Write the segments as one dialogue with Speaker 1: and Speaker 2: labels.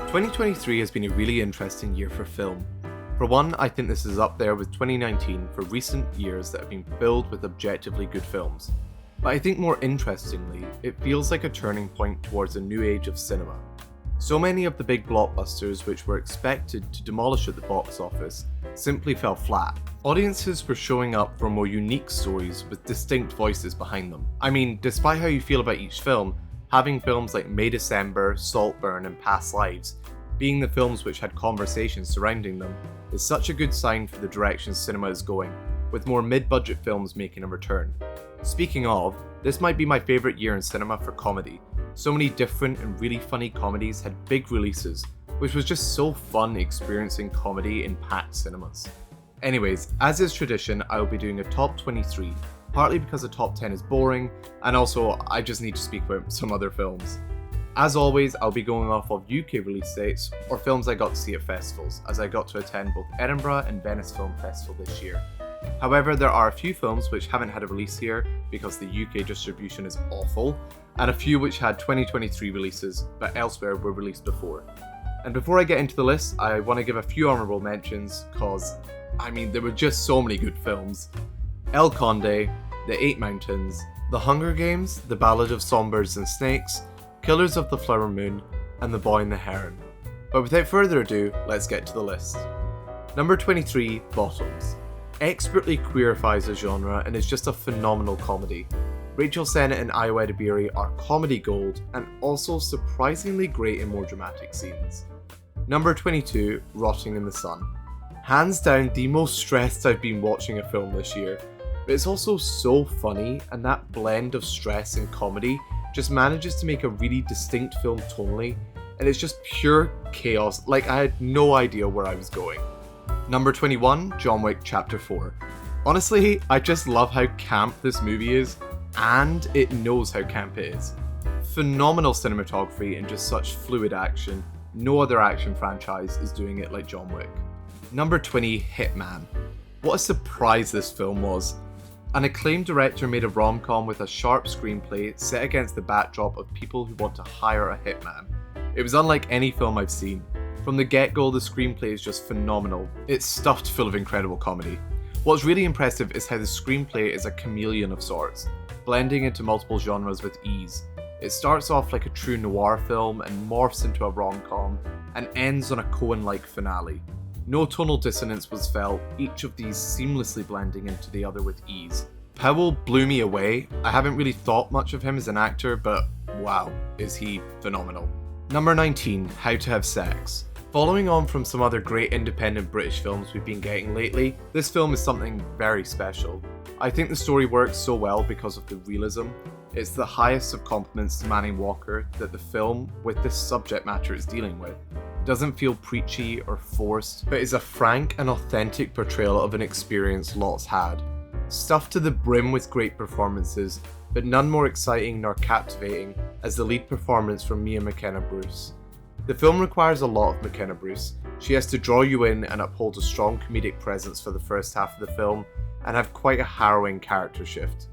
Speaker 1: 2023 has been a really interesting year for film. For one, I think this is up there with 2019 for recent years that have been filled with objectively good films. But I think more interestingly, it feels like a turning point towards a new age of cinema. So many of the big blockbusters which were expected to demolish at the box office simply fell flat. Audiences were showing up for more unique stories with distinct voices behind them. I mean, despite how you feel about each film, having films like May December, Saltburn and Past Lives being the films which had conversations surrounding them is such a good sign for the direction cinema is going, with more mid-budget films making a return. Speaking of, this might be my favourite year in cinema for comedy. So many different and really funny comedies had big releases, which was just so fun experiencing comedy in packed cinemas. Anyways, as is tradition, I will be doing a top 23, partly because the top 10 is boring, and also I just need to speak about some other films. As always, I'll be going off of UK release dates, or films I got to see at festivals, as I got to attend both Edinburgh and Venice Film Festival this year. However, there are a few films which haven't had a release here because the UK distribution is awful, and a few which had 2023 releases but elsewhere were released before. And before I get into the list, I want to give a few honourable mentions because, there were just so many good films. El Conde, The Eight Mountains, The Hunger Games, The Ballad of Songbirds and Snakes, Killers of the Flower Moon, and The Boy and the Heron. But without further ado, let's get to the list. Number 23, Bottoms. Expertly queerifies a genre and is just a phenomenal comedy. Rachel Sennett and Ayo Edebiri are comedy gold and also surprisingly great in more dramatic scenes. Number 22, Rotting in the Sun. Hands down the most stressed I've been watching a film this year, but it's also so funny, and that blend of stress and comedy just manages to make a really distinct film tonally, and it's just pure chaos, like I had no idea where I was going. Number 21, John Wick Chapter 4. Honestly, I just love how camp this movie is, and it knows how camp it is. Phenomenal cinematography and just such fluid action. No other action franchise is doing it like John Wick. Number 20, Hitman. What a surprise this film was. An acclaimed director made a rom-com with a sharp screenplay set against the backdrop of people who want to hire a hitman. It was unlike any film I've seen. From the get-go, the screenplay is just phenomenal. It's stuffed full of incredible comedy. What's really impressive is how the screenplay is a chameleon of sorts, blending into multiple genres with ease. It starts off like a true noir film and morphs into a rom-com, and ends on a Coen-like finale. No tonal dissonance was felt, each of these seamlessly blending into the other with ease. Powell blew me away. I haven't really thought much of him as an actor, but wow, is he phenomenal. Number 19, How to Have Sex. Following on from some other great independent British films we've been getting lately, this film is something very special. I think the story works so well because of the realism. It's the highest of compliments to Manning Walker that the film, with this subject matter it's dealing with, doesn't feel preachy or forced, but is a frank and authentic portrayal of an experience lots had. Stuffed to the brim with great performances, but none more exciting nor captivating as the lead performance from Mia McKenna Bruce. The film requires a lot of McKenna Bruce. She has to draw you in and uphold a strong comedic presence for the first half of the film, and have quite a harrowing character shift.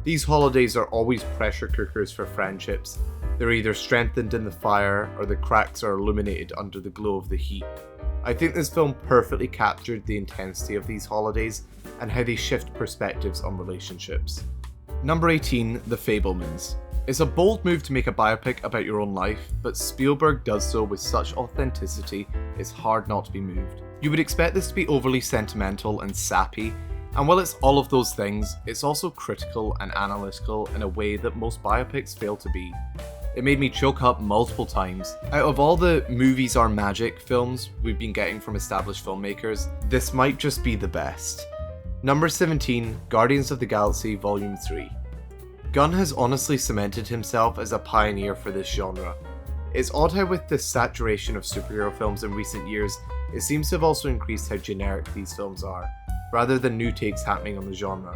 Speaker 1: These holidays are always pressure cookers for friendships. They're either strengthened in the fire, or the cracks are illuminated under the glow of the heat. I think this film perfectly captured the intensity of these holidays, and how they shift perspectives on relationships. Number 18, The Fabelmans. It's a bold move to make a biopic about your own life, but Spielberg does so with such authenticity, it's hard not to be moved. You would expect this to be overly sentimental and sappy, and while it's all of those things, it's also critical and analytical in a way that most biopics fail to be. It made me choke up multiple times. Out of all the movies are magic films we've been getting from established filmmakers, this might just be the best. Number 17, Guardians of the Galaxy Volume 3. Gunn has honestly cemented himself as a pioneer for this genre. It's odd how with the saturation of superhero films in recent years, it seems to have also increased how generic these films are, rather than new takes happening on the genre.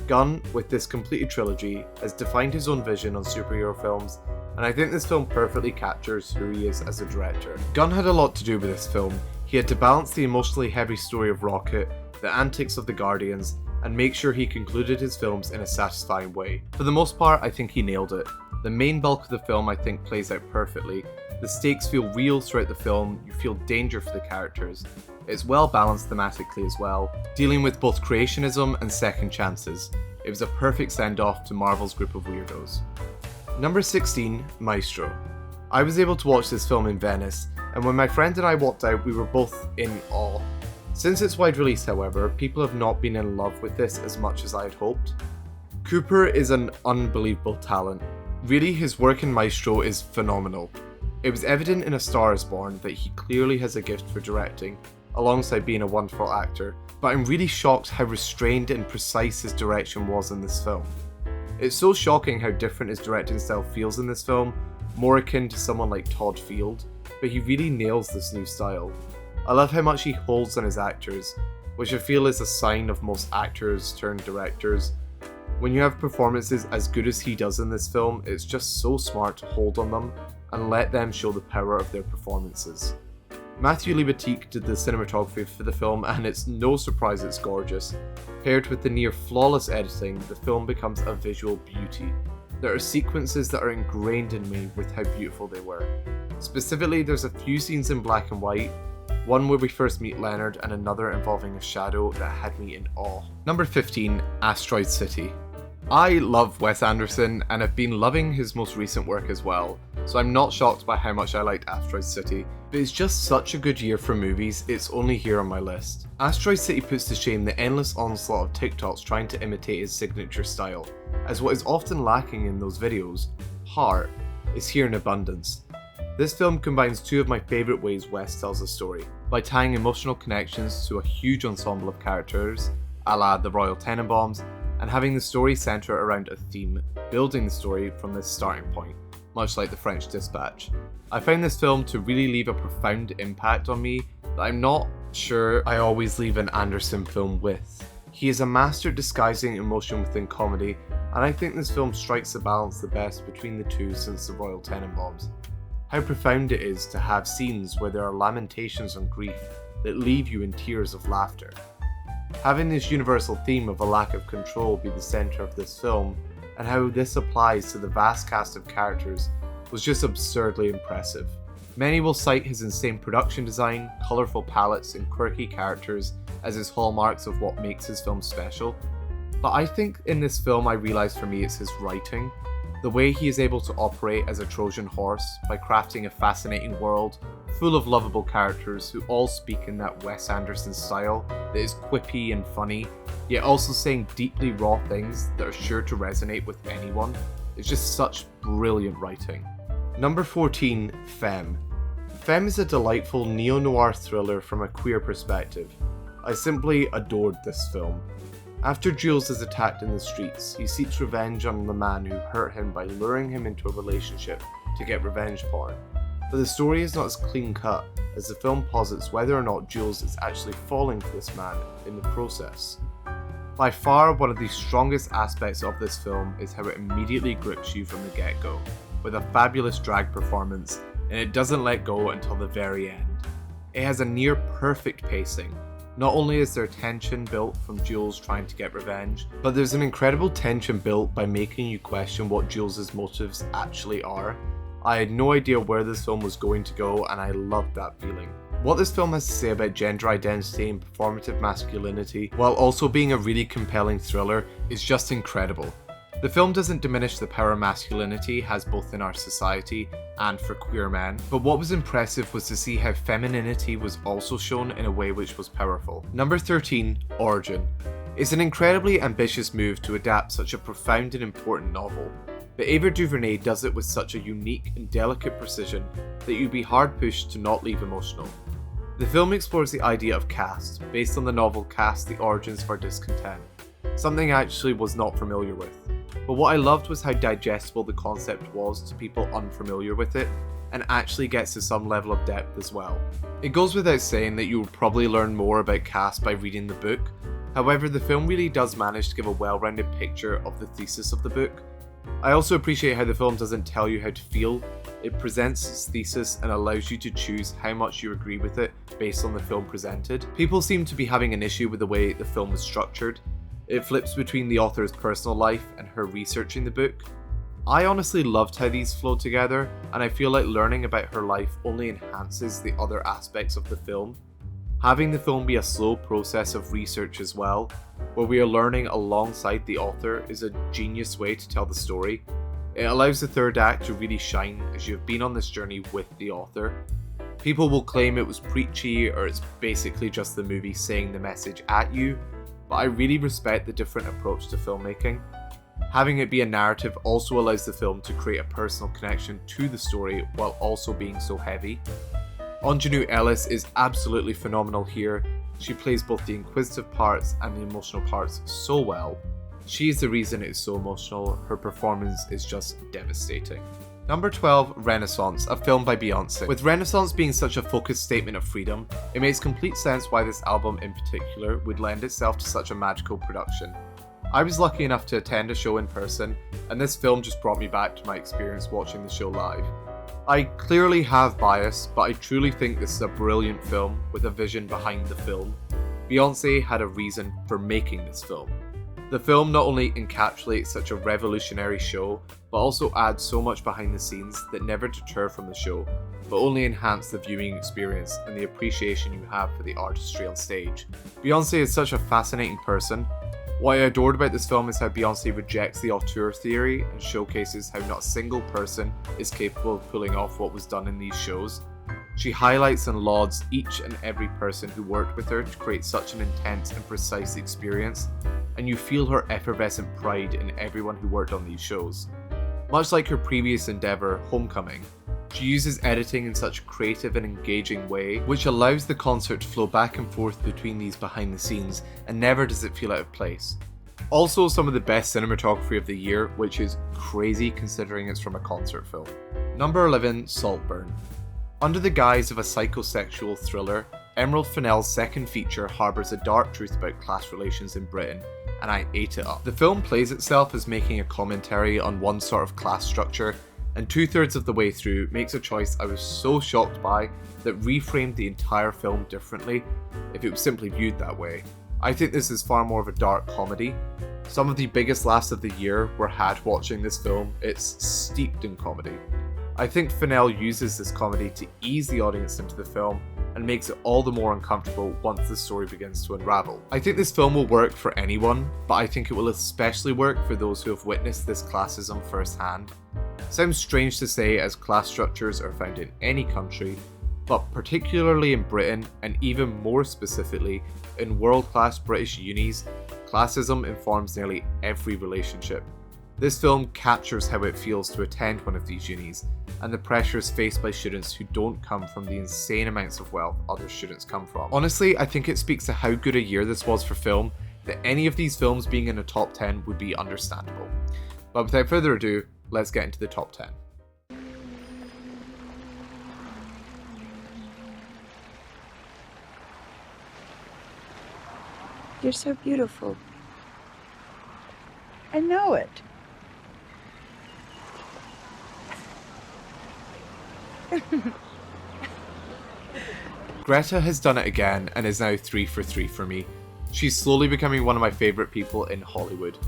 Speaker 1: Gunn, with this completed trilogy, has defined his own vision on superhero films, and I think this film perfectly captures who he is as a director. Gunn had a lot to do with this film. He had to balance the emotionally heavy story of Rocket, the antics of the Guardians, and make sure he concluded his films in a satisfying way. For the most part, I think he nailed it. The main bulk of the film I think plays out perfectly. The stakes feel real throughout the film, you feel danger for the characters. It's well balanced thematically as well, dealing with both creationism and second chances. It was a perfect send-off to Marvel's group of weirdos. Number 16, Maestro. I was able to watch this film in Venice, and when my friend and I walked out, we were both in awe. Since its wide release, however, people have not been in love with this as much as I had hoped. Cooper is an unbelievable talent. Really, his work in Maestro is phenomenal. It was evident in A Star is Born that he clearly has a gift for directing, alongside being a wonderful actor, but I'm really shocked how restrained and precise his direction was in this film. It's so shocking how different his directing style feels in this film, more akin to someone like Todd Field, but he really nails this new style. I love how much he holds on his actors, which I feel is a sign of most actors turned directors. When you have performances as good as he does in this film, it's just so smart to hold on them and let them show the power of their performances. Matthew Libatique did the cinematography for the film, and it's no surprise it's gorgeous. Paired with the near flawless editing, the film becomes a visual beauty. There are sequences that are ingrained in me with how beautiful they were. Specifically, there's a few scenes in black and white, one where we first meet Leonard and another involving a shadow that had me in awe. Number 15, Asteroid City. I love Wes Anderson and have been loving his most recent work as well, so I'm not shocked by how much I liked Asteroid City, but it's just such a good year for movies, it's only here on my list. Asteroid City puts to shame the endless onslaught of TikToks trying to imitate his signature style, as what is often lacking in those videos, heart, is here in abundance. This film combines two of my favourite ways Wes tells a story, by tying emotional connections to a huge ensemble of characters, a la the Royal Tenenbaums, and having the story centre around a theme, building the story from this starting point, much like The French Dispatch. I found this film to really leave a profound impact on me that I'm not sure I always leave an Anderson film with. He is a master at disguising emotion within comedy, and I think this film strikes the balance the best between the two since The Royal Tenenbaums. How profound it is to have scenes where there are lamentations and grief that leave you in tears of laughter. Having this universal theme of a lack of control be the centre of this film, and how this applies to the vast cast of characters, was just absurdly impressive. Many will cite his insane production design, colourful palettes, and quirky characters as his hallmarks of what makes his film special, but I think in this film I realised for me it's his writing. The way he is able to operate as a Trojan horse by crafting a fascinating world full of lovable characters who all speak in that Wes Anderson style that is quippy and funny, yet also saying deeply raw things that are sure to resonate with anyone. It's just such brilliant writing. Number 14, Femme. Femme is a delightful neo-noir thriller from a queer perspective. I simply adored this film. After Jules is attacked in the streets, he seeks revenge on the man who hurt him by luring him into a relationship to get revenge porn. But the story is not as clean-cut, as the film posits whether or not Jules is actually falling for this man in the process. By far, one of the strongest aspects of this film is how it immediately grips you from the get-go, with a fabulous drag performance, and it doesn't let go until the very end. It has a near-perfect pacing. Not only is there tension built from Jules trying to get revenge, but there's an incredible tension built by making you question what Jules' motives actually are. I had no idea where this film was going to go, and I loved that feeling. What this film has to say about gender identity and performative masculinity, while also being a really compelling thriller, is just incredible. The film doesn't diminish the power masculinity has both in our society and for queer men, but what was impressive was to see how femininity was also shown in a way which was powerful. Number 13, Origin. It's an incredibly ambitious move to adapt such a profound and important novel, but Ava DuVernay does it with such a unique and delicate precision that you'd be hard-pushed to not leave emotional. The film explores the idea of caste, based on the novel Caste: The Origins of Our Discontent, something I actually was not familiar with. But what I loved was how digestible the concept was to people unfamiliar with it, and actually gets to some level of depth as well. It goes without saying that you will probably learn more about caste by reading the book, however the film really does manage to give a well-rounded picture of the thesis of the book. I also appreciate how the film doesn't tell you how to feel, it presents its thesis and allows you to choose how much you agree with it based on the film presented. People seem to be having an issue with the way the film is structured. It flips between the author's personal life and her researching the book. I honestly loved how these flow together, and I feel like learning about her life only enhances the other aspects of the film. Having the film be a slow process of research as well, where we are learning alongside the author, is a genius way to tell the story. It allows the third act to really shine as you have been on this journey with the author. People will claim it was preachy or it's basically just the movie saying the message at you, but I really respect the different approach to filmmaking. Having it be a narrative also allows the film to create a personal connection to the story while also being so heavy. Ingenue Ellis is absolutely phenomenal here. She plays both the inquisitive parts and the emotional parts so well. She is the reason it is so emotional. Her performance is just devastating. Number 12, Renaissance, a film by Beyonce. With Renaissance being such a focused statement of freedom, it makes complete sense why this album in particular would lend itself to such a magical production. I was lucky enough to attend a show in person, and this film just brought me back to my experience watching the show live. I clearly have bias, but I truly think this is a brilliant film with a vision behind the film. Beyonce had a reason for making this film. The film not only encapsulates such a revolutionary show, but also adds so much behind the scenes that never deter from the show, but only enhance the viewing experience and the appreciation you have for the artistry on stage. Beyonce is such a fascinating person. What I adored about this film is how Beyonce rejects the auteur theory and showcases how not a single person is capable of pulling off what was done in these shows. She highlights and lauds each and every person who worked with her to create such an intense and precise experience, and you feel her effervescent pride in everyone who worked on these shows. Much like her previous endeavour, Homecoming, she uses editing in such a creative and engaging way, which allows the concert to flow back and forth between these behind the scenes, and never does it feel out of place. Also, some of the best cinematography of the year, which is crazy considering it's from a concert film. Number 11, Saltburn. Under the guise of a psychosexual thriller, Emerald Fennell's second feature harbours a dark truth about class relations in Britain, and I ate it up. The film plays itself as making a commentary on one sort of class structure, and 2/3 of the way through makes a choice I was so shocked by that reframed the entire film differently if it was simply viewed that way. I think this is far more of a dark comedy. Some of the biggest laughs of the year were had watching this film. It's steeped in comedy. I think Fennell uses this comedy to ease the audience into the film and makes it all the more uncomfortable once the story begins to unravel. I think this film will work for anyone, but I think it will especially work for those who have witnessed this classism firsthand. Sounds strange to say as class structures are found in any country, but particularly in Britain, and even more specifically in world-class British unis, classism informs nearly every relationship. This film captures how it feels to attend one of these unis, and the pressures faced by students who don't come from the insane amounts of wealth other students come from. Honestly, I think it speaks to how good a year this was for film, that any of these films being in a top 10 would be understandable. But without further ado, let's get into the top 10.
Speaker 2: You're so beautiful. I know it.
Speaker 1: Greta has done it again and is now 3 for 3 for me. She's slowly becoming one of my favourite people in Hollywood.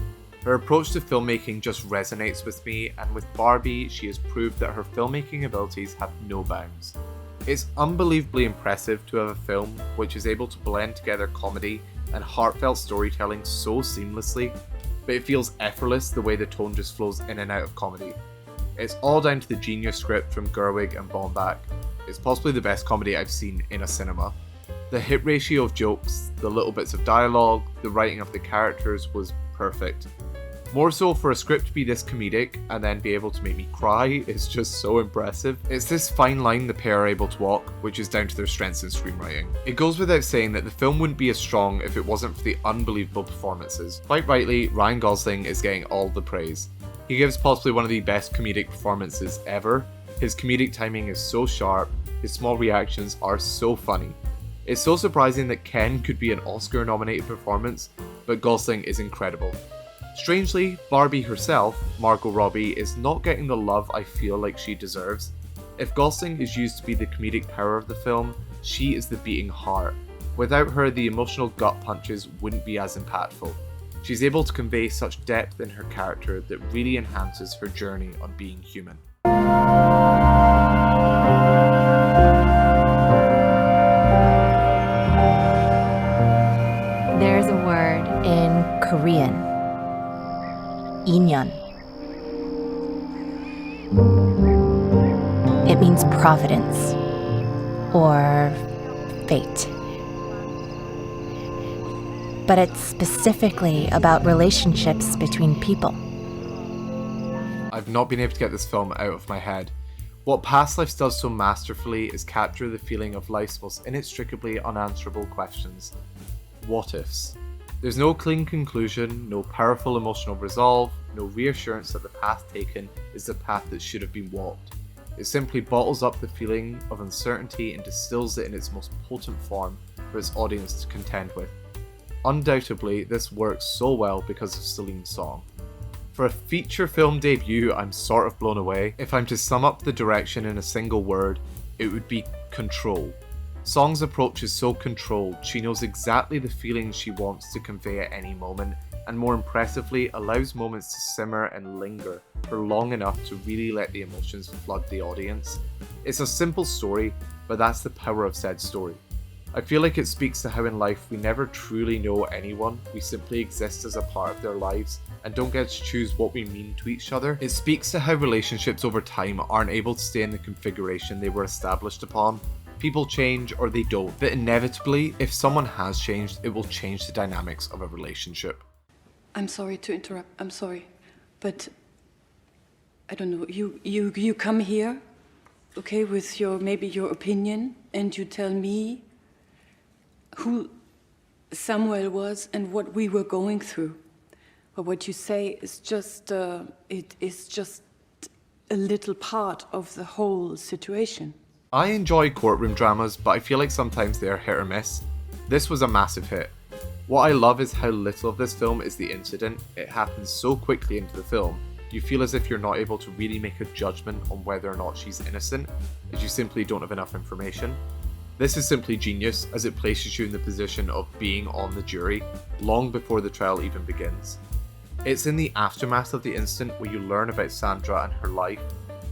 Speaker 1: Her approach to filmmaking just resonates with me, and with Barbie, she has proved that her filmmaking abilities have no bounds. It's unbelievably impressive to have a film which is able to blend together comedy and heartfelt storytelling so seamlessly, but it feels effortless the way the tone just flows in and out of comedy. It's all down to the genius script from Gerwig and Baumbach. It's possibly the best comedy I've seen in a cinema. The hit ratio of jokes, the little bits of dialogue, the writing of the characters was perfect. More so for a script to be this comedic and then be able to make me cry is just so impressive. It's this fine line the pair are able to walk, which is down to their strengths in screenwriting. It goes without saying that the film wouldn't be as strong if it wasn't for the unbelievable performances. Quite rightly, Ryan Gosling is getting all the praise. He gives possibly one of the best comedic performances ever. His comedic timing is so sharp, his small reactions are so funny. It's so surprising that Ken could be an Oscar-nominated performance, but Gosling is incredible. Strangely, Barbie herself, Margot Robbie, is not getting the love I feel like she deserves. If Gosling is used to be the comedic power of the film, she is the beating heart. Without her, the emotional gut punches wouldn't be as impactful. She's able to convey such depth in her character that really enhances her journey on being human.
Speaker 3: There's a word in Korean, 인연. It means providence or fate. But it's specifically about relationships between people.
Speaker 1: I've not been able to get this film out of my head. What Past Lives does so masterfully is capture the feeling of life's most inextricably unanswerable questions. What ifs? There's no clean conclusion, no powerful emotional resolve, no reassurance that the path taken is the path that should have been walked. It simply bottles up the feeling of uncertainty and distills it in its most potent form for its audience to contend with. Undoubtedly, this works so well because of Celine's song. For a feature film debut, I'm sort of blown away. If I'm to sum up the direction in a single word, it would be control. Song's approach is so controlled, she knows exactly the feelings she wants to convey at any moment, and more impressively, allows moments to simmer and linger for long enough to really let the emotions flood the audience. It's a simple story, but that's the power of said story. I feel like it speaks to how in life we never truly know anyone, we simply exist as a part of their lives and don't get to choose what we mean to each other. It speaks to how relationships over time aren't able to stay in the configuration they were established upon. People change or they don't, but inevitably, if someone has changed, it will change the dynamics of a relationship.
Speaker 2: I'm sorry to interrupt. I'm sorry. But I don't know. You come here, okay, with maybe your opinion, and you tell me who Samuel was and what we were going through. But what you say is just it is just a little part of the whole situation.
Speaker 1: I enjoy courtroom dramas, but I feel like sometimes they are hit or miss. This was a massive hit. What I love is how little of this film is the incident. It happens so quickly into the film, you feel as if you're not able to really make a judgment on whether or not she's innocent, as you simply don't have enough information. This is simply genius, as it places you in the position of being on the jury, long before the trial even begins. It's in the aftermath of the incident where you learn about Sandra and her life.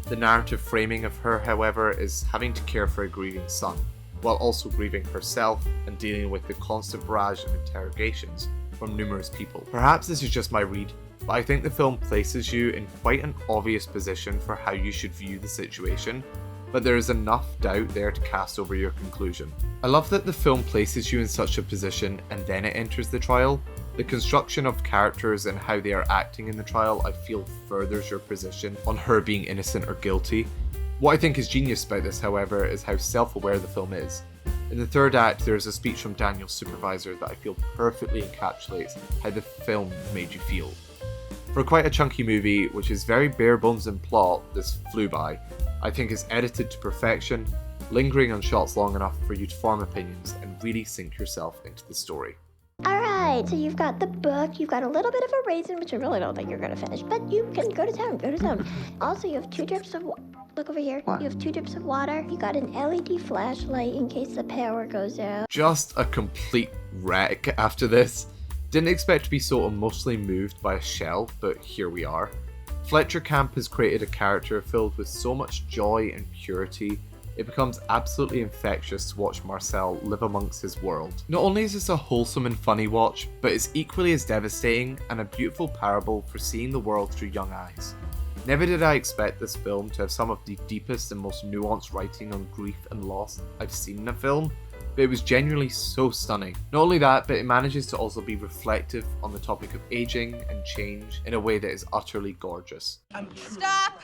Speaker 1: The narrative framing of her, however, is having to care for a grieving son, while also grieving herself and dealing with the constant barrage of interrogations from numerous people. Perhaps this is just my read, but I think the film places you in quite an obvious position for how you should view the situation, but there is enough doubt there to cast over your conclusion. I love that the film places you in such a position and then it enters the trial. The construction of characters and how they are acting in the trial, I feel, furthers your position on her being innocent or guilty. What I think is genius about this, however, is how self-aware the film is. In the third act, there is a speech from Daniel's supervisor that I feel perfectly encapsulates how the film made you feel. For quite a chunky movie, which is very bare bones in plot, this flew by. I think it's edited to perfection, lingering on shots long enough for you to form opinions and really sink yourself into the story.
Speaker 4: Alright, so you've got the book, you've got a little bit of a raisin, which I really don't think you're gonna finish, but you can go to town. Also, you have 2 drips of look over here. What? You have 2 drips of water, you got an LED flashlight in case the power goes out.
Speaker 1: Just a complete wreck after this. Didn't expect to be so emotionally moved by a shell, but here we are. Fletcher Camp has created a character filled with so much joy and purity, it becomes absolutely infectious to watch Marcel live amongst his world. Not only is this a wholesome and funny watch, but it's equally as devastating and a beautiful parable for seeing the world through young eyes. Never did I expect this film to have some of the deepest and most nuanced writing on grief and loss I've seen in a film, but it was genuinely so stunning. Not only that, but it manages to also be reflective on the topic of aging and change in a way that is utterly gorgeous.
Speaker 5: Stop!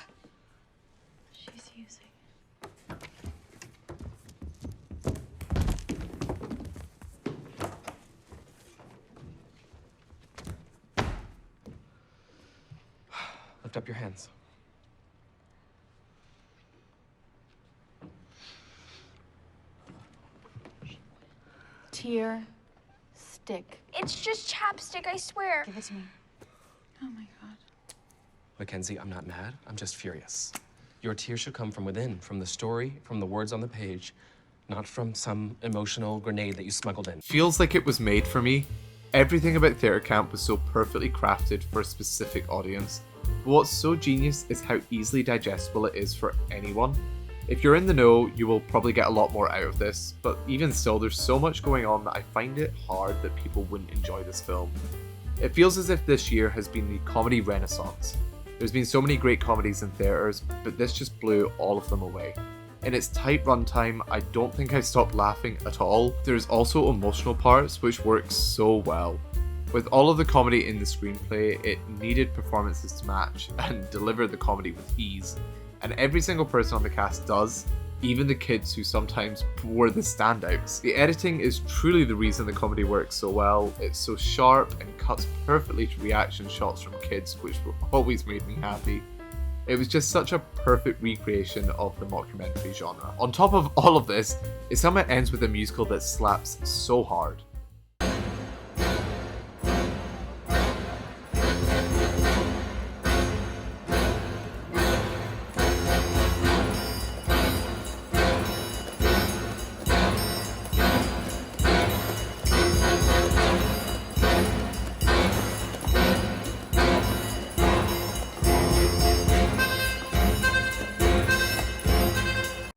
Speaker 2: She's using.
Speaker 6: Lift up your hands.
Speaker 5: Tear, stick.
Speaker 7: It's just chapstick, I swear.
Speaker 5: Give it to me. Oh my God.
Speaker 6: Mackenzie, I'm not mad. I'm just furious. Your tears should come from within, from the story, from the words on the page, not from some emotional grenade that you smuggled in.
Speaker 1: Feels like it was made for me. Everything about theatre camp was so perfectly crafted for a specific audience, but what's so genius is how easily digestible it is for anyone. If you're in the know, you will probably get a lot more out of this, but even still, there's so much going on that I find it hard that people wouldn't enjoy this film. It feels as if this year has been the comedy renaissance. There's been so many great comedies in theatres, but this just blew all of them away. In its tight runtime, I don't think I stopped laughing at all. There's also emotional parts which work so well. With all of the comedy in the screenplay, it needed performances to match and deliver the comedy with ease. And every single person on the cast does, even the kids who sometimes were the standouts. The editing is truly the reason the comedy works so well. It's so sharp and cuts perfectly to reaction shots from kids, which always made me happy. It was just such a perfect recreation of the mockumentary genre. On top of all of this, it somehow ends with a musical that slaps so hard.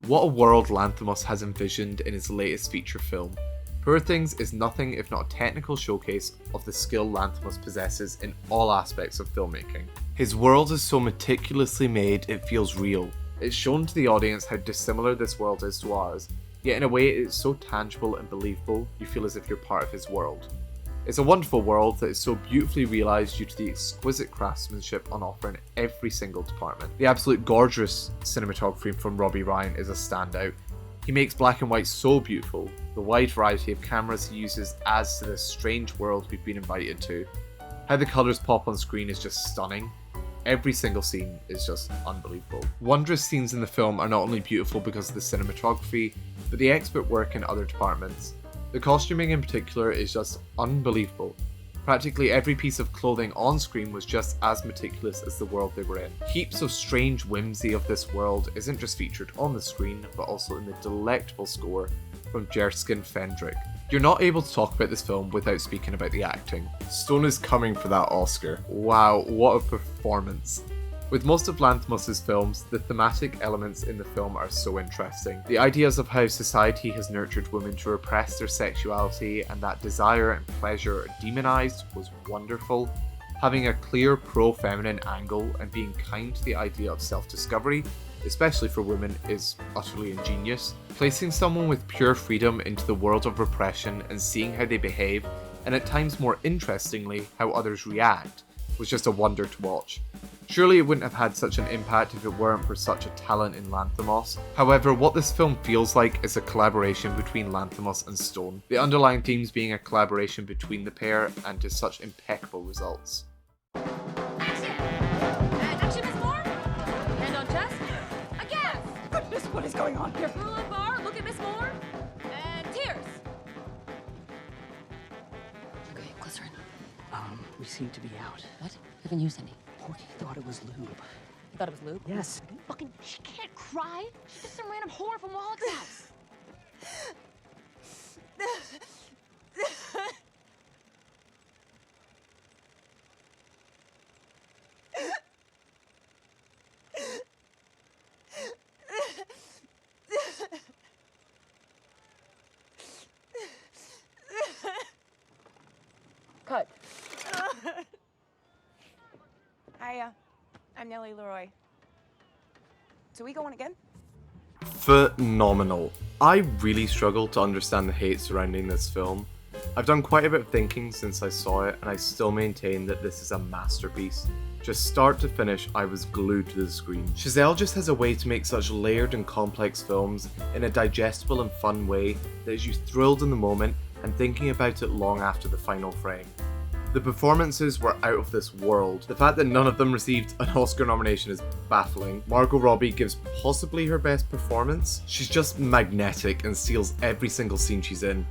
Speaker 1: What a world Lanthimos has envisioned in his latest feature film. Poor Things is nothing if not a technical showcase of the skill Lanthimos possesses in all aspects of filmmaking. His world is so meticulously made it feels real. It's shown to the audience how dissimilar this world is to ours, yet in a way it's so tangible and believable you feel as if you're part of his world. It's a wonderful world that is so beautifully realised due to the exquisite craftsmanship on offer in every single department. The absolute gorgeous cinematography from Robbie Ryan is a standout. He makes black and white so beautiful. The wide variety of cameras he uses adds to this strange world we've been invited to. How the colours pop on screen is just stunning. Every single scene is just unbelievable. Wondrous scenes in the film are not only beautiful because of the cinematography, but the expert work in other departments. The costuming in particular is just unbelievable. Practically every piece of clothing on screen was just as meticulous as the world they were in. Heaps of strange whimsy of this world isn't just featured on the screen, but also in the delectable score from Jerskin Fendrick. You're not able to talk about this film without speaking about the acting. Stone is coming for that Oscar. Wow, what a performance. With most of Lanthimos' films, the thematic elements in the film are so interesting. The ideas of how society has nurtured women to repress their sexuality and that desire and pleasure are demonized was wonderful. Having a clear pro-feminine angle and being kind to the idea of self-discovery, especially for women, is utterly ingenious. Placing someone with pure freedom into the world of repression and seeing how they behave, and at times more interestingly, how others react, was just a wonder to watch. Surely it wouldn't have had such an impact if it weren't for such a talent in Lanthimos. However, what this film feels like is a collaboration between Lanthimos and Stone, the underlying themes being a collaboration between the pair and to such impeccable results.
Speaker 5: Action! Action, Miss Moore! Hand on chest. Again!
Speaker 8: Goodness, what is going on here?
Speaker 5: Rule and bar, look at Miss Moore. And tears.
Speaker 8: Okay, glycerin. We seem to be out.
Speaker 5: What? Haven't used any.
Speaker 8: Porky thought it was lube.
Speaker 5: You thought it was lube?
Speaker 8: Yes.
Speaker 5: Fucking, she can't cry. She's just some random whore from Wallack's house. Cut.
Speaker 9: Hiya, I'm Nellie Leroy. So we going again?
Speaker 1: Phenomenal. I really struggled to understand the hate surrounding this film. I've done quite a bit of thinking since I saw it, and I still maintain that this is a masterpiece. Just start to finish, I was glued to the screen. Chazelle just has a way to make such layered and complex films in a digestible and fun way that has you thrilled in the moment and thinking about it long after the final frame. The performances were out of this world. The fact that none of them received an Oscar nomination is baffling. Margot Robbie gives possibly her best performance. She's just magnetic and steals every single scene she's in.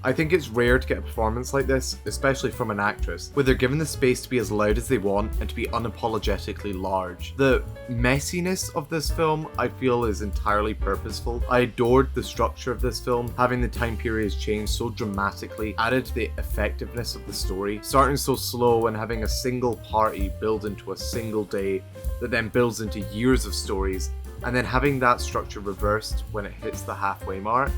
Speaker 1: I think it's rare to get a performance like this, especially from an actress, where they're given the space to be as loud as they want and to be unapologetically large. The messiness of this film, I feel, is entirely purposeful. I adored the structure of this film, having the time periods change so dramatically added to the effectiveness of the story, starting so slow and having a single party build into a single day that then builds into years of stories, and then having that structure reversed when it hits the halfway mark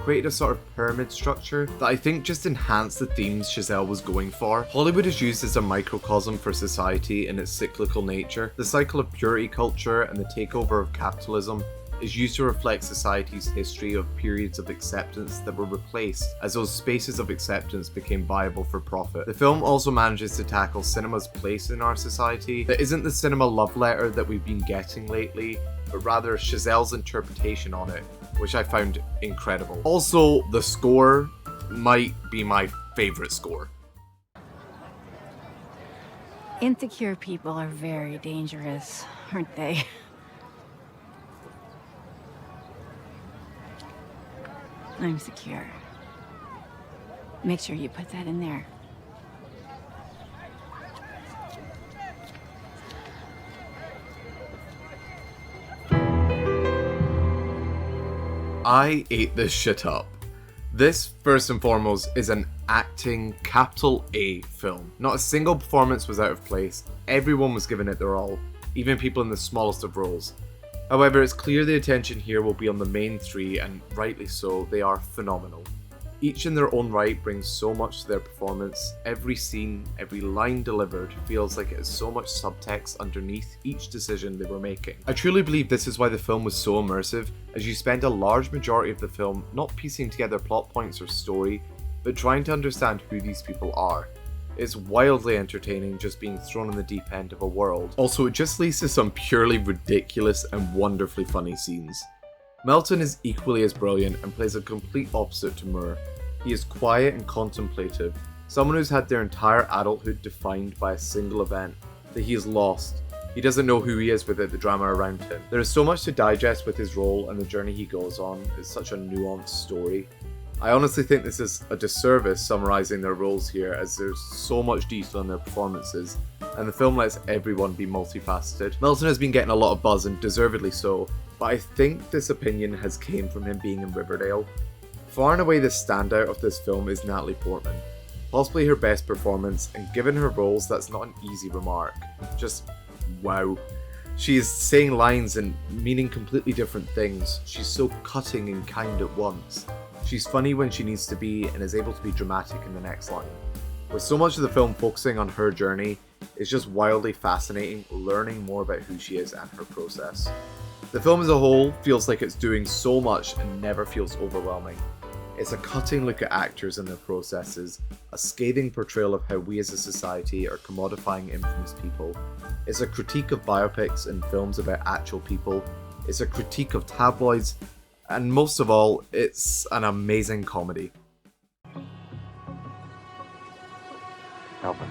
Speaker 1: created a sort of pyramid structure that I think just enhanced the themes Chazelle was going for. Hollywood is used as a microcosm for society in its cyclical nature. The cycle of purity culture and the takeover of capitalism is used to reflect society's history of periods of acceptance that were replaced as those spaces of acceptance became viable for profit. The film also manages to tackle cinema's place in our society that isn't the cinema love letter that we've been getting lately, but rather Chazelle's interpretation on it, which I found incredible. Also, the score might be my favorite score.
Speaker 5: Insecure people are very dangerous, aren't they? I'm secure. Make sure you put that in there.
Speaker 1: I ate this shit up. This, first and foremost, is an acting capital A film. Not a single performance was out of place. Everyone was giving it their all, even people in the smallest of roles. However, it's clear the attention here will be on the main three, and rightly so. They are phenomenal. Each in their own right brings so much to their performance. Every scene, every line delivered feels like it has so much subtext underneath each decision they were making. I truly believe this is why the film was so immersive, as you spend a large majority of the film not piecing together plot points or story, but trying to understand who these people are. It's wildly entertaining just being thrown in the deep end of a world. Also, it just leads to some purely ridiculous and wonderfully funny scenes. Melton is equally as brilliant and plays a complete opposite to Moore. He is quiet and contemplative, someone who's had their entire adulthood defined by a single event, that he is lost. He doesn't know who he is without the drama around him. There is so much to digest with his role and the journey he goes on. It's such a nuanced story. I honestly think this is a disservice summarising their roles here, as there's so much detail in their performances, and the film lets everyone be multifaceted. Melton has been getting a lot of buzz, and deservedly so, but I think this opinion has came from him being in Riverdale. Far and away the standout of this film is Natalie Portman. Possibly her best performance, and given her roles that's not an easy remark. Just wow. She is saying lines and meaning completely different things. She's so cutting and kind at once. She's funny when she needs to be and is able to be dramatic in the next line. With so much of the film focusing on her journey, it's just wildly fascinating learning more about who she is and her process. The film as a whole feels like it's doing so much and never feels overwhelming. It's a cutting look at actors and their processes, a scathing portrayal of how we as a society are commodifying infamous people. It's a critique of biopics and films about actual people. It's a critique of tabloids, and most of all, it's an amazing comedy.
Speaker 10: Alvin,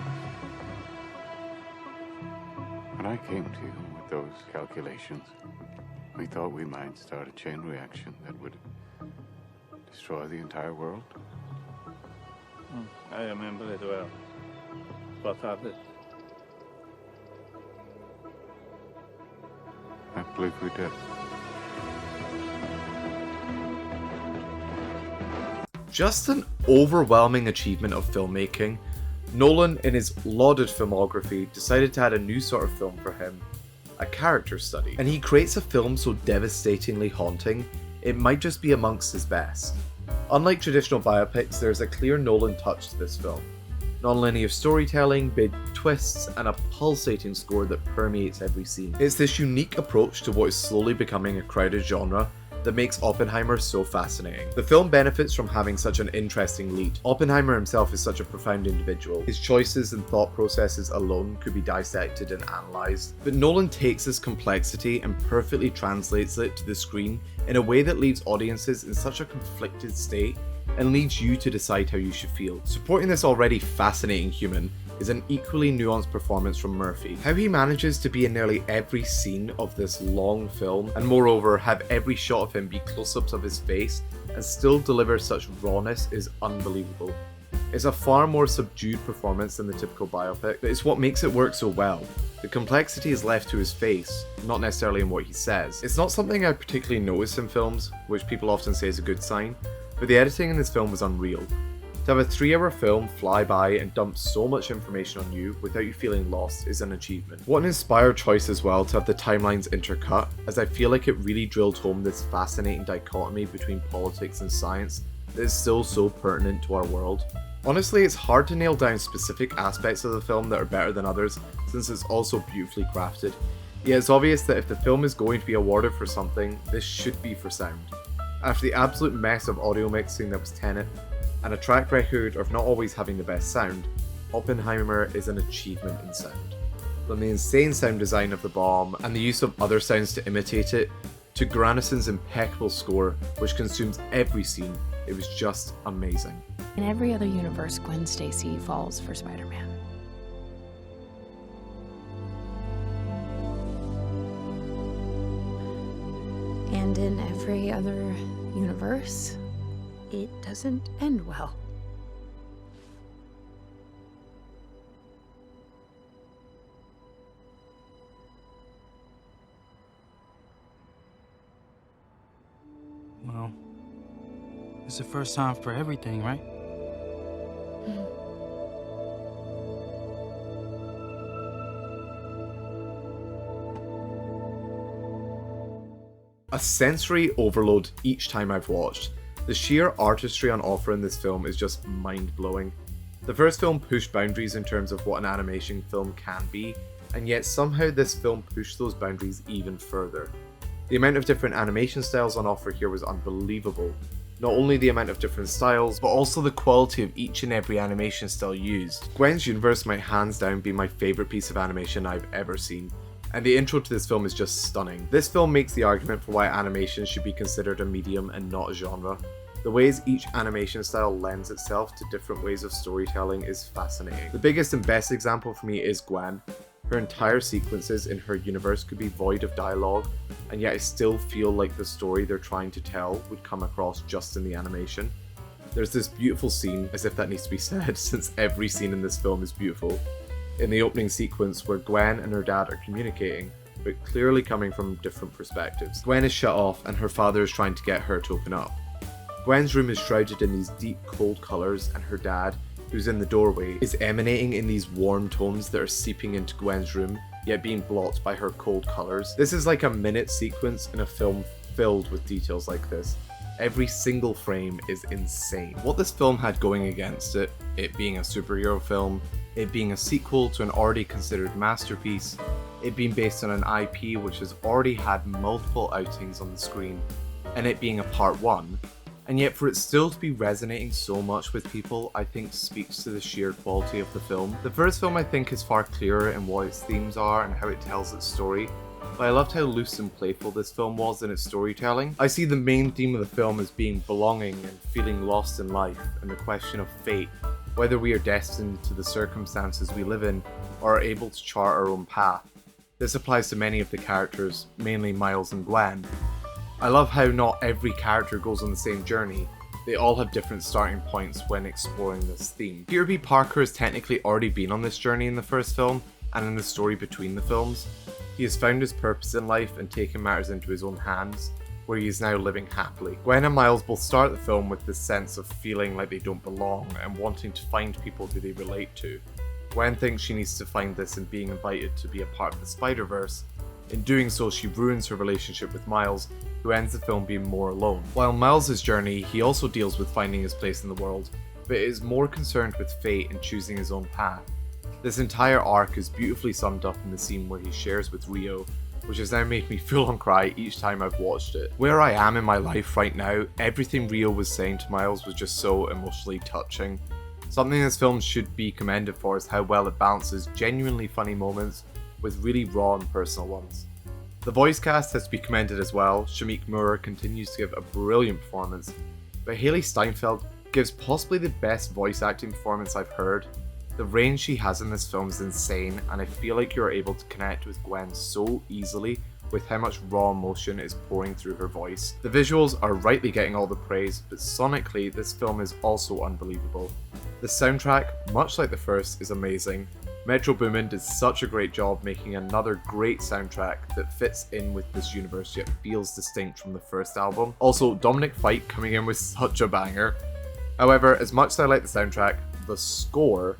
Speaker 10: when I came to you with those calculations, we thought we might start a chain reaction that would destroy the entire world.
Speaker 11: I remember it well. What happened?
Speaker 10: I believe we did.
Speaker 1: Just an overwhelming achievement of filmmaking. Nolan, in his lauded filmography, decided to add a new sort of film for him, a character study. And he creates a film so devastatingly haunting, it might just be amongst his best. Unlike traditional biopics, there is a clear Nolan touch to this film. Non-linear storytelling, big twists, and a pulsating score that permeates every scene. It's this unique approach to what is slowly becoming a crowded genre that makes Oppenheimer so fascinating. The film benefits from having such an interesting lead. Oppenheimer himself is such a profound individual. His choices and thought processes alone could be dissected and analysed, but Nolan takes this complexity and perfectly translates it to the screen in a way that leaves audiences in such a conflicted state and leaves you to decide how you should feel. Supporting this already fascinating human is an equally nuanced performance from Murphy. How he manages to be in nearly every scene of this long film, and moreover have every shot of him be close-ups of his face and still deliver such rawness, is unbelievable. It's a far more subdued performance than the typical biopic, but it's what makes it work so well. The complexity is left to his face, not necessarily in what he says. It's not something I particularly notice in films, which people often say is a good sign, but the editing in this film was unreal. To have a 3-hour film fly by and dump so much information on you without you feeling lost is an achievement. What an inspired choice as well to have the timelines intercut, as I feel like it really drilled home this fascinating dichotomy between politics and science that is still so pertinent to our world. Honestly, it's hard to nail down specific aspects of the film that are better than others, since it's also beautifully crafted. Yet it's obvious that if the film is going to be awarded for something, this should be for sound. After the absolute mess of audio mixing that was Tenet, and a track record of not always having the best sound, Oppenheimer is an achievement in sound. From the insane sound design of the bomb and the use of other sounds to imitate it, to Granison's impeccable score, which consumes every scene, it was just amazing.
Speaker 5: In every other universe, Gwen Stacy falls for Spider-Man. And in every other universe, it doesn't end well.
Speaker 8: Well, it's the first time for everything, right?
Speaker 1: A sensory overload each time I've watched. The sheer artistry on offer in this film is just mind-blowing. The first film pushed boundaries in terms of what an animation film can be, and yet somehow this film pushed those boundaries even further. The amount of different animation styles on offer here was unbelievable. Not only the amount of different styles, but also the quality of each and every animation style used. Gwen's universe might hands down be my favourite piece of animation I've ever seen, and the intro to this film is just stunning. This film makes the argument for why animation should be considered a medium and not a genre. The ways each animation style lends itself to different ways of storytelling is fascinating. The biggest and best example for me is Gwen. Her entire sequences in her universe could be void of dialogue, and yet I still feel like the story they're trying to tell would come across just in the animation. There's this beautiful scene, as if that needs to be said, since every scene in this film is beautiful, in the opening sequence where Gwen and her dad are communicating, but clearly coming from different perspectives. Gwen is shut off and her father is trying to get her to open up. Gwen's room is shrouded in these deep cold colours, and her dad, who's in the doorway, is emanating in these warm tones that are seeping into Gwen's room, yet being blocked by her cold colours. This is like a minute sequence in a film filled with details like this. Every single frame is insane. What this film had going against it, it being a superhero film, it being a sequel to an already considered masterpiece, it being based on an IP which has already had multiple outings on the screen, and it being a part 1, and yet for it still to be resonating so much with people, I think speaks to the sheer quality of the film. The first film I think is far clearer in what its themes are and how it tells its story, but I loved how loose and playful this film was in its storytelling. I see the main theme of the film as being belonging and feeling lost in life, and the question of fate, whether we are destined to the circumstances we live in or are able to chart our own path. This applies to many of the characters, mainly Miles and Gwen. I love how not every character goes on the same journey. They all have different starting points when exploring this theme. Peter B. Parker has technically already been on this journey in the first film and in the story between the films. He has found his purpose in life and taken matters into his own hands, where he is now living happily. Gwen and Miles both start the film with this sense of feeling like they don't belong and wanting to find people who they relate to. Gwen thinks she needs to find this in being invited to be a part of the Spider-Verse. In doing so, she ruins her relationship with Miles, who ends the film being more alone. While Miles' journey, he also deals with finding his place in the world, but is more concerned with fate and choosing his own path. This entire arc is beautifully summed up in the scene where he shares with Rio, which has now made me full on cry each time I've watched it. Where I am in my life right now, everything Rio was saying to Miles was just so emotionally touching. Something this film should be commended for is how well it balances genuinely funny moments with really raw and personal ones. The voice cast has to be commended as well. Shamik Moore continues to give a brilliant performance, but Haley Steinfeld gives possibly the best voice acting performance I've heard. The range she has in this film is insane, and I feel like you're able to connect with Gwen so easily with how much raw emotion is pouring through her voice. The visuals are rightly getting all the praise, but sonically this film is also unbelievable. The soundtrack, much like the first, is amazing. Metro Boomin did such a great job making another great soundtrack that fits in with this universe yet feels distinct from the first album. Also, Dominic Fike coming in with such a banger. However, as much as I like the soundtrack, the score,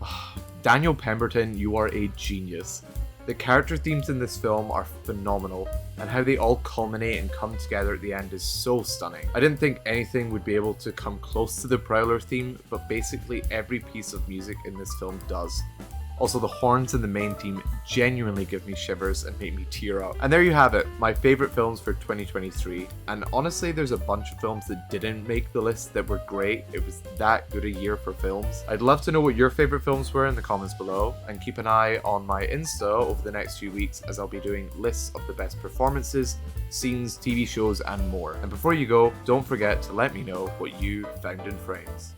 Speaker 1: Daniel Pemberton, you are a genius. The character themes in this film are phenomenal, and how they all culminate and come together at the end is so stunning. I didn't think anything would be able to come close to the Prowler theme, but basically every piece of music in this film does. Also, the horns in the main theme genuinely give me shivers and make me tear up. And there you have it, my favourite films for 2023. And honestly, there's a bunch of films that didn't make the list that were great. It was that good a year for films. I'd love to know what your favourite films were in the comments below, and keep an eye on my Insta over the next few weeks as I'll be doing lists of the best performances, scenes, TV shows and more. And before you go, don't forget to let me know what you found in frames.